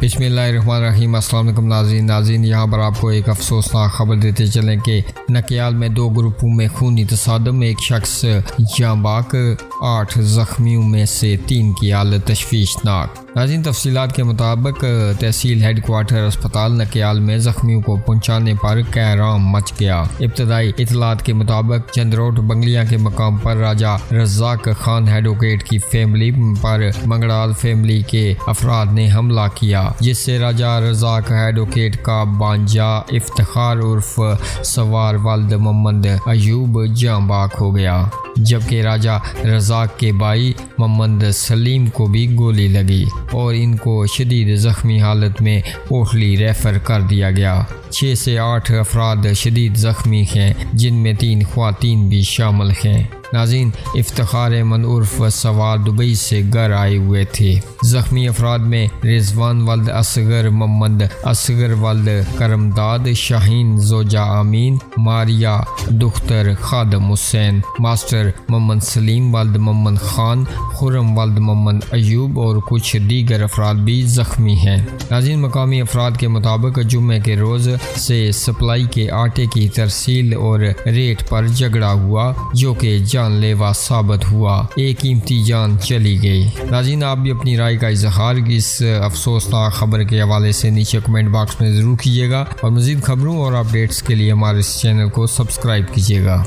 بسم اللہ الرحمن الرحیم۔ السلام علیکم ناظرین، یہاں پر آپ کو ایک افسوسناک خبر دیتے چلیں کہ نکیال میں 2 گروپوں میں خونی تصادم، ایک شخص جاں باک، 8 زخمیوں میں سے 3 کی حالت تشویشناک۔ ناظرین، تفصیلات کے مطابق تحصیل ہیڈ کوارٹر اسپتال نکیال میں زخمیوں کو پہنچانے پر کہرام مچ گیا۔ ابتدائی اطلاعات کے مطابق چندروٹ بنگلیاں کے مقام پر راجہ رزاق خان ایڈوکیٹ کی فیملی پر منگڑال فیملی کے افراد نے حملہ کیا، جس سے راجہ رزاق ایڈوکیٹ کا بانجا افتخار عرف سوار والد محمد ایوب جاں باک ہو گیا، جبکہ راجہ رزاق کے بھائی محمد سلیم کو بھی گولی لگی اور ان کو شدید زخمی حالت میں کوٹلی ریفر کر دیا گیا۔ 6 سے 8 افراد شدید زخمی ہیں، جن میں 3 خواتین بھی شامل ہیں۔ ناظرین، افتخار احمد عرف سوار دبئی سے گھر آئے ہوئے تھے۔ زخمی افراد میں رضوان ولد اصغر، محمد اصغر ولد کرمداد، شاہین زوجہ امین، ماریا دختر خادم حسین، ماسٹر محمد سلیم ولد محمد خان، خرم ولد محمد ایوب اور کچھ دیگر افراد بھی زخمی ہیں۔ ناظرین، مقامی افراد کے مطابق جمعے کے روز سے سپلائی کے آٹے کی ترسیل اور ریٹ پر جھگڑا ہوا، جو کہ جان لیوا ثابت ہوا، ایک قیمتی جان چلی گئی۔ ناظرین، آپ بھی اپنی رائے کا اظہار اس افسوسناک خبر کے حوالے سے نیچے کمنٹ باکس میں ضرور کیجیے گا، اور مزید خبروں اور اپڈیٹس کے لیے ہمارے اس چینل کو سبسکرائب کیجیے گا۔